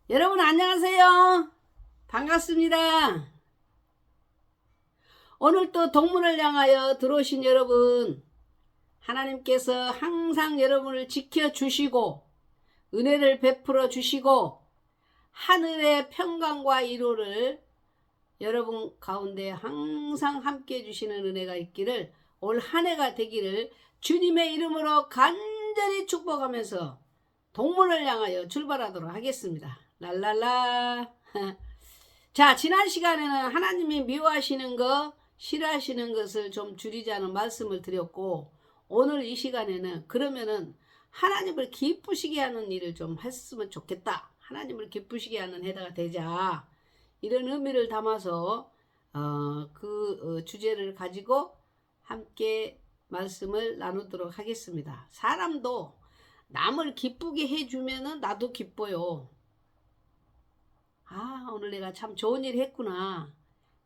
여러분 안녕하세요. 반갑습니다. 오늘 또 동문을 향하여 들어오신 여러분, 하나님께서 항상 여러분을 지켜주시고 은혜를 베풀어 주시고 하늘의 평강과 위로를 여러분 가운데 항상 함께 해주시는 은혜가 있기를, 올 한 해가 되기를 주님의 이름으로 간절히 축복하면서 동문을 향하여 출발하도록 하겠습니다. 랄랄라. 자, 지난 시간에는 하나님이 미워하시는 것, 싫어하시는 것을 좀 줄이자는 말씀을 드렸고, 오늘 이 시간에는 그러면은 하나님을 기쁘시게 하는 일을 좀 했으면 좋겠다, 하나님을 기쁘시게 하는 해가 되자, 이런 의미를 담아서 주제를 가지고 함께 말씀을 나누도록 하겠습니다. 사람도 남을 기쁘게 해주면은 나도 기뻐요. 아, 오늘 내가 참 좋은 일 했구나,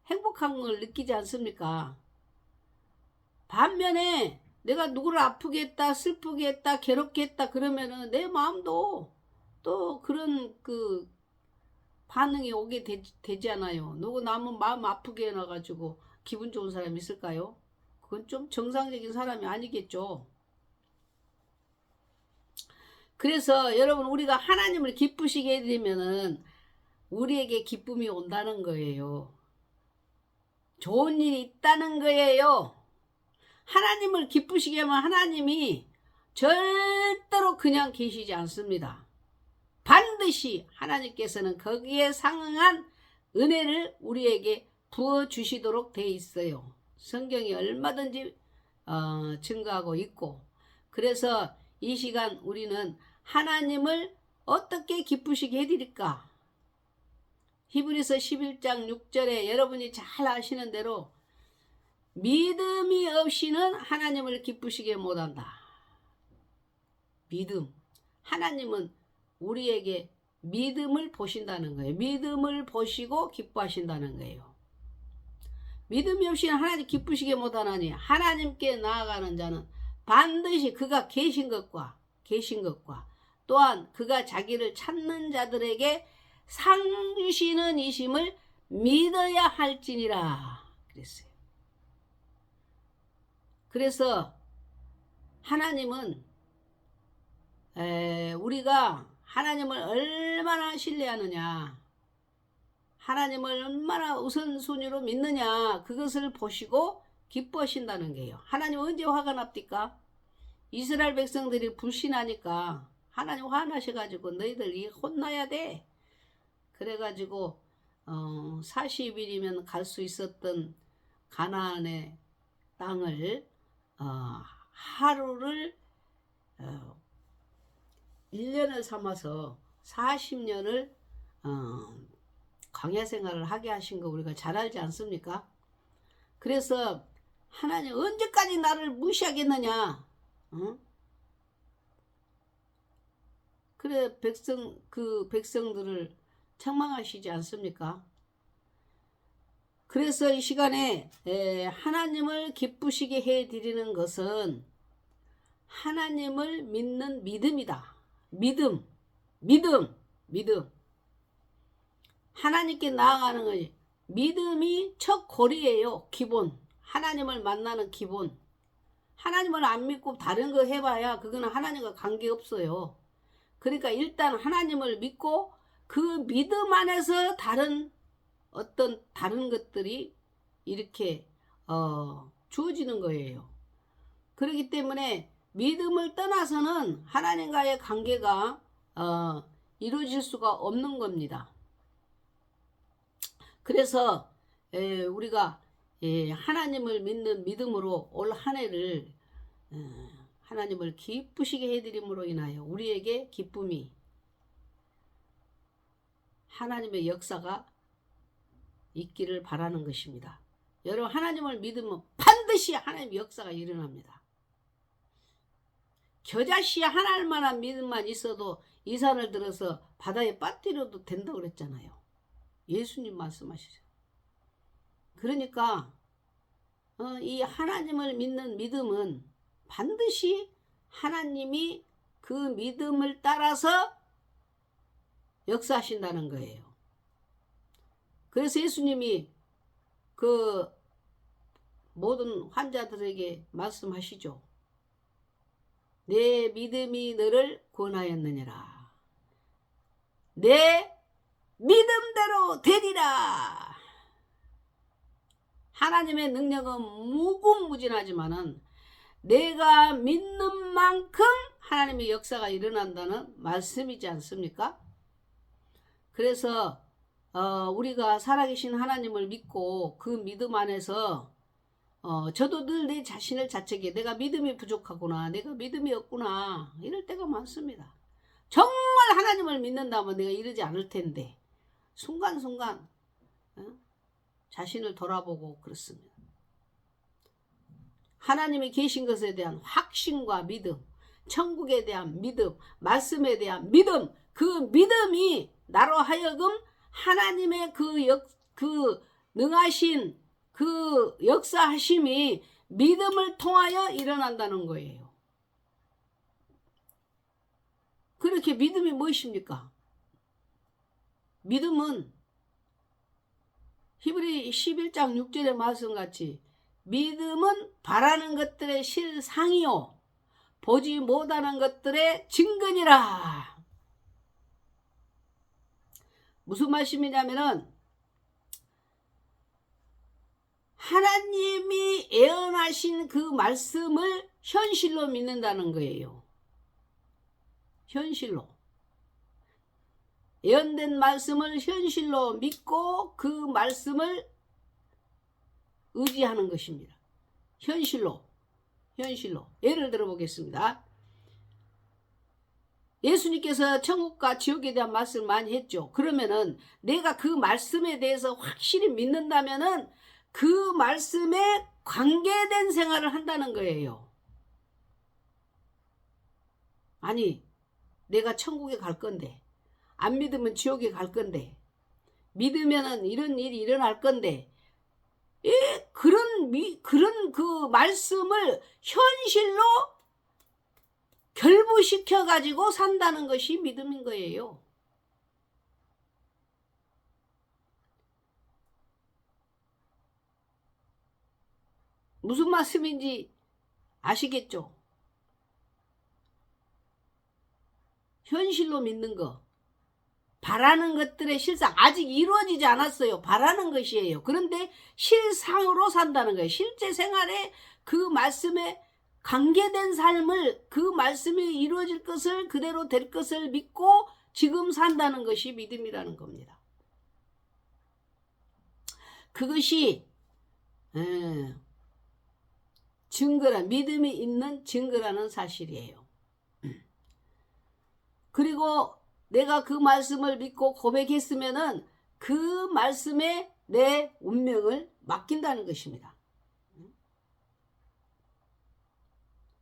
행복한 걸 느끼지 않습니까? 반면에 내가 누구를 아프게 했다, 슬프게 했다, 괴롭게 했다 그러면은 내 마음도 또 그런 반응이 오게 되잖아요. 누구 남은 마음 아프게 해놔가지고 기분 좋은 사람이 있을까요? 그건 좀 정상적인 사람이 아니겠죠. 그래서 여러분, 우리가 하나님을 기쁘시게 해드리면은 우리에게 기쁨이 온다는 거예요. 좋은 일이 있다는 거예요. 하나님을 기쁘시게 하면 하나님이 절대로 그냥 계시지 않습니다. 반드시 하나님께서는 거기에 상응한 은혜를 우리에게 부어주시도록 돼 있어요. 성경이 얼마든지 증거하고 있고, 그래서 이 시간 우리는 하나님을 어떻게 기쁘시게 해드릴까? 히브리서 11장 6절에 여러분이 잘 아시는 대로 믿음이 없이는 하나님을 기쁘시게 못한다. 믿음. 하나님은 우리에게 믿음을 보신다는 거예요. 믿음을 보시고 기뻐하신다는 거예요. 믿음이 없이는 하나님 기쁘시게 못하나니 하나님께 나아가는 자는 반드시 그가 계신 것과 또한 그가 자기를 찾는 자들에게 상 주시는 이심을 믿어야 할지니라 그랬어요. 그래서 하나님은 우리가 하나님을 얼마나 신뢰하느냐, 하나님을 얼마나 우선순위로 믿느냐, 그것을 보시고 기뻐하신다는 거예요. 하나님 언제 화가 납니까? 이스라엘 백성들이 불신하니까 하나님 화나셔가지고 너희들이 혼나야 돼. 그래가지고 40일이면 갈 수 있었던 가나안의 땅을 하루를 1년을 삼아서 40년을 광야 생활을 하게 하신 거 우리가 잘 알지 않습니까? 그래서 하나님 언제까지 나를 무시하겠느냐? 그래 백성들을 책망하시지 않습니까? 그래서 이 시간에 하나님을 기쁘시게 해드리는 것은 하나님을 믿는 믿음이다. 믿음. 하나님께 나아가는 거지. 믿음이 첫 고리예요. 기본. 하나님을 만나는 기본. 하나님을 안 믿고 다른 거 해봐야 그거는 하나님과 관계없어요. 그러니까 일단 하나님을 믿고 그 믿음 안에서 어떤 다른 것들이 이렇게 주어지는 거예요. 그렇기 때문에 믿음을 떠나서는 하나님과의 관계가 이루어질 수가 없는 겁니다. 그래서 우리가 하나님을 믿는 믿음으로 올 한 해를 하나님을 기쁘시게 해드림으로 인하여 우리에게 기쁨이, 하나님의 역사가 있기를 바라는 것입니다. 여러분, 하나님을 믿으면 반드시 하나님의 역사가 일어납니다. 겨자씨 하나만한 믿음만 있어도 이 산을 들어서 바다에 빠뜨려도 된다고 그랬잖아요. 예수님 말씀하시죠. 그러니까 이 하나님을 믿는 믿음은 반드시 하나님이 그 믿음을 따라서 역사하신다는 거예요. 그래서 예수님이 그 모든 환자들에게 말씀하시죠. 내 믿음이 너를 구원하였느니라. 내 믿음대로 되리라. 하나님의 능력은 무궁무진하지만은 내가 믿는 만큼 하나님의 역사가 일어난다는 말씀이지 않습니까? 그래서 우리가 살아계신 하나님을 믿고 그 믿음 안에서 저도 늘 내 자신을 자책해. 내가 믿음이 부족하구나. 내가 믿음이 없구나. 이럴 때가 많습니다. 정말 하나님을 믿는다면 내가 이러지 않을 텐데 순간순간 자신을 돌아보고 그렇습니다. 하나님이 계신 것에 대한 확신과 믿음, 천국에 대한 믿음, 말씀에 대한 믿음, 그 믿음이 나로 하여금 하나님의 그 능하신 그 역사하심이 믿음을 통하여 일어난다는 거예요. 그렇게 믿음이 무엇입니까? 믿음은 히브리 11장 6절의 말씀같이 믿음은 바라는 것들의 실상이요 보지 못하는 것들의 증거니라. 무슨 말씀이냐면은 하나님이 예언하신 그 말씀을 현실로 믿는다는 거예요. 현실로. 예언된 말씀을 현실로 믿고 그 말씀을 의지하는 것입니다. 현실로. 예를 들어 보겠습니다. 예수님께서 천국과 지옥에 대한 말씀을 많이 했죠. 그러면은 내가 그 말씀에 대해서 확실히 믿는다면은 그 말씀에 관계된 생활을 한다는 거예요. 아니, 내가 천국에 갈 건데, 안 믿으면 지옥에 갈 건데, 믿으면은 이런 일이 일어날 건데, 그런 그 말씀을 현실로 결부시켜 가지고 산다는 것이 믿음인 거예요. 무슨 말씀인지 아시겠죠? 현실로 믿는 거. 바라는 것들의 실상 아직 이루어지지 않았어요. 바라는 것이에요. 그런데 실상으로 산다는 거예요. 실제 생활에 그 말씀에 관계된 삶을 그 말씀이 이루어질 것을 그대로 될 것을 믿고 지금 산다는 것이 믿음이라는 겁니다. 그것이 믿음이 있는 증거라는 사실이에요. 그리고 내가 그 말씀을 믿고 고백했으면은 그 말씀에 내 운명을 맡긴다는 것입니다.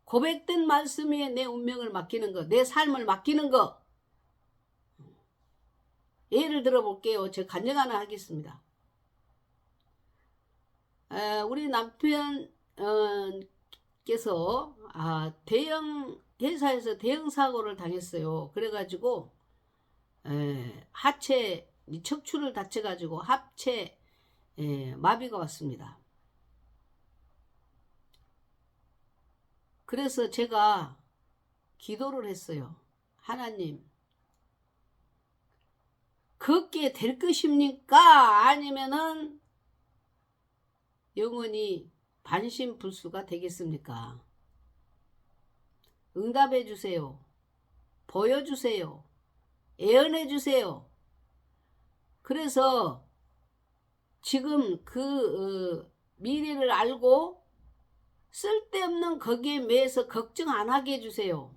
고백된 말씀에 내 운명을 맡기는 것, 내 삶을 맡기는 것. 예를 들어 볼게요. 제가 간증 하나 하겠습니다. 우리 남편께서 대형 회사에서 대형 사고를 당했어요. 그래가지고 하체 척추를 다쳐가지고 하체 마비가 왔습니다. 그래서 제가 기도를 했어요. 하나님, 걷게 될 것입니까? 아니면은 영원히 반신불수가 되겠습니까? 응답해 주세요. 보여주세요. 예언해 주세요. 그래서 지금 그 미래를 알고 쓸데없는 거기에 매여서 걱정 안 하게 해주세요.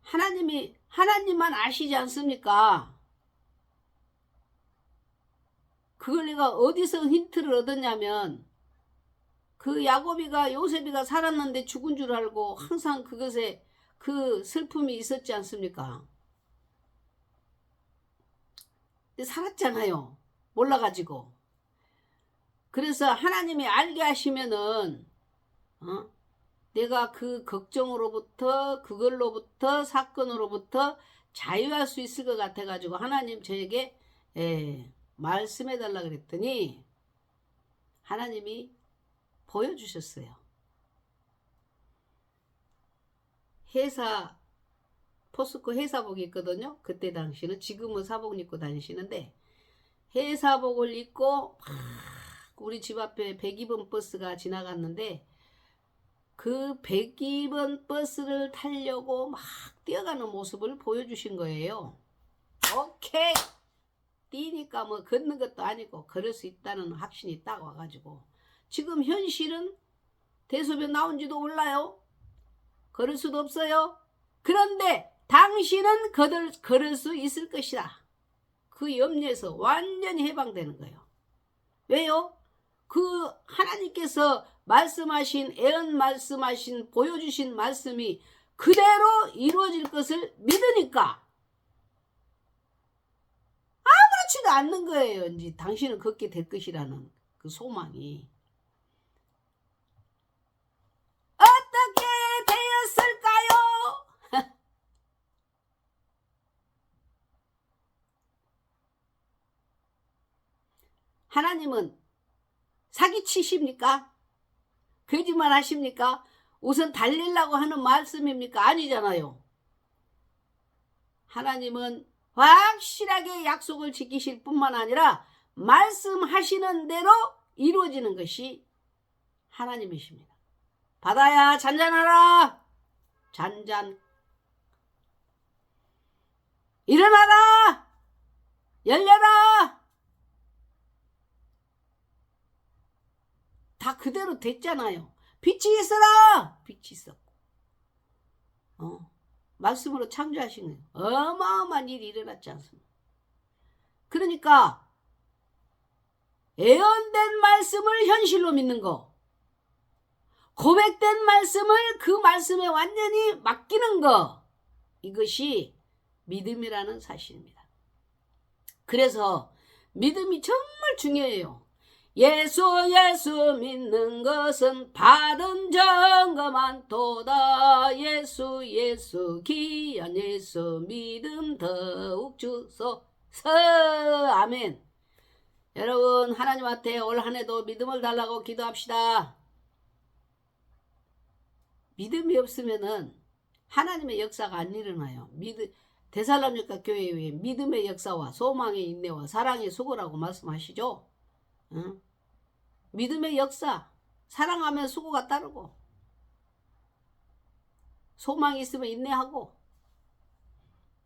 하나님만 아시지 않습니까? 그걸 내가 어디서 힌트를 얻었냐면 그 야곱이가 요셉이가 살았는데 죽은 줄 알고 항상 그것에 그 슬픔이 있었지 않습니까? 살았잖아요. 몰라가지고. 그래서 하나님이 알게 하시면은 내가 그 걱정으로부터 그걸로부터 사건으로부터 자유할 수 있을 것 같아가지고 하나님 저에게 말씀해달라 그랬더니 하나님이 보여주셨어요. 포스코 회사복이 있거든요. 그때 당시는. 지금은 사복 입고 다니시는데 회사복을 입고 막 우리 집 앞에 102번 버스가 지나갔는데 그 102번 버스를 타려고 막 뛰어가는 모습을 보여주신 거예요. 오케이! 뛰니까 뭐 걷는 것도 아니고 걸을 수 있다는 확신이 딱 와가지고 지금 현실은 대소변 나온지도 몰라요. 걸을 수도 없어요. 그런데 당신은 걸을 수 있을 것이다. 그 염려에서 완전히 해방되는 거예요. 왜요? 그 하나님께서 말씀하신 말씀하신 보여주신 말씀이 그대로 이루어질 것을 믿으니까 아무렇지도 않는 거예요. 이제 당신은 걷게 될 것이라는 그 소망이. 어떻게 되었을까요? 하나님은 사기치십니까? 거짓말 하십니까? 우선 달리려고 하는 말씀입니까? 아니잖아요. 하나님은 확실하게 약속을 지키실 뿐만 아니라 말씀하시는 대로 이루어지는 것이 하나님이십니다. 바다야 잔잔하라. 잔잔. 일어나라. 열려라. 다 그대로 됐잖아요. 빛이 있어라. 빛이 있었고. 말씀으로 창조하신 거예요. 어마어마한 일이 일어났지 않습니까? 그러니까 예언된 말씀을 현실로 믿는 거, 고백된 말씀을 그 말씀에 완전히 맡기는 거, 이것이 믿음이라는 사실입니다. 그래서 믿음이 정말 중요해요. 예수 믿는 것은 받은 증거 많도다. 예수 귀한 예수 믿음 더욱 주소서. 아멘. 여러분 하나님한테 올 한 해도 믿음을 달라고 기도합시다. 믿음이 없으면은 하나님의 역사가 안 일어나요. 데살로니가 교회에 믿음의 역사와 소망의 인내와 사랑의 수고라고 말씀하시죠. 응? 믿음의 역사, 사랑하면 수고가 따르고 소망이 있으면 인내하고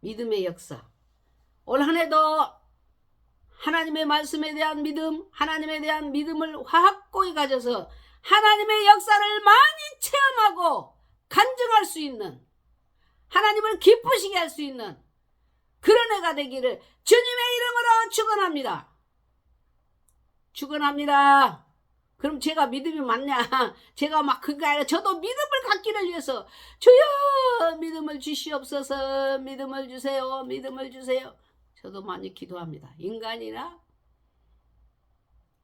믿음의 역사. 올 한 해도 하나님의 말씀에 대한 믿음, 하나님에 대한 믿음을 확고히 가져서 하나님의 역사를 많이 체험하고 간증할 수 있는, 하나님을 기쁘시게 할 수 있는 그런 해가 되기를 주님의 이름으로 축원합니다. 축원합니다. 그럼 제가 믿음이 많냐? 제가 막 그게 아니라 저도 믿음을 갖기를 위해서 주여 믿음을 주시옵소서. 믿음을 주세요. 믿음을 주세요. 저도 많이 기도합니다. 인간이나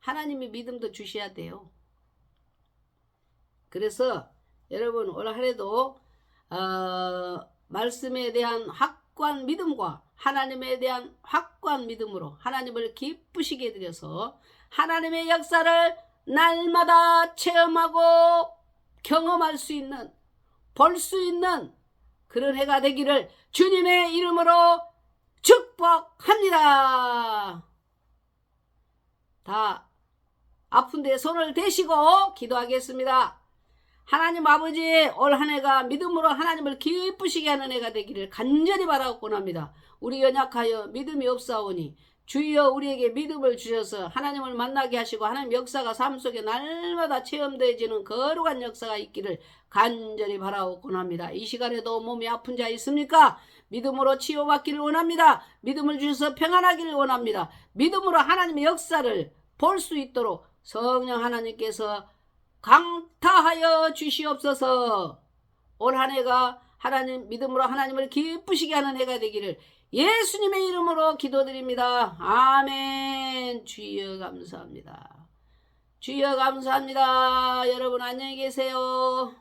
하나님이 믿음도 주셔야 돼요. 그래서 여러분 올 한 해도 말씀에 대한 확고한 믿음과 하나님에 대한 확고한 믿음으로 하나님을 기쁘시게 해드려서 하나님의 역사를 날마다 체험하고 경험할 수 있는, 볼 수 있는 그런 해가 되기를 주님의 이름으로 축복합니다. 다 아픈데 손을 대시고 기도하겠습니다. 하나님 아버지, 올 한 해가 믿음으로 하나님을 기쁘시게 하는 해가 되기를 간절히 바라옵곤 합니다. 우리 연약하여 믿음이 없사오니 주여 우리에게 믿음을 주셔서 하나님을 만나게 하시고 하나님 역사가 삶 속에 날마다 체험되어지는 거룩한 역사가 있기를 간절히 바라옵곤 합니다. 이 시간에도 몸이 아픈 자 있습니까? 믿음으로 치유받기를 원합니다. 믿음을 주셔서 평안하기를 원합니다. 믿음으로 하나님의 역사를 볼 수 있도록 성령 하나님께서 강타하여 주시옵소서. 올 한 해가 하나님 믿음으로 하나님을 기쁘시게 하는 해가 되기를 예수님의 이름으로 기도드립니다. 아멘. 주여 감사합니다. 주여 감사합니다. 여러분 안녕히 계세요.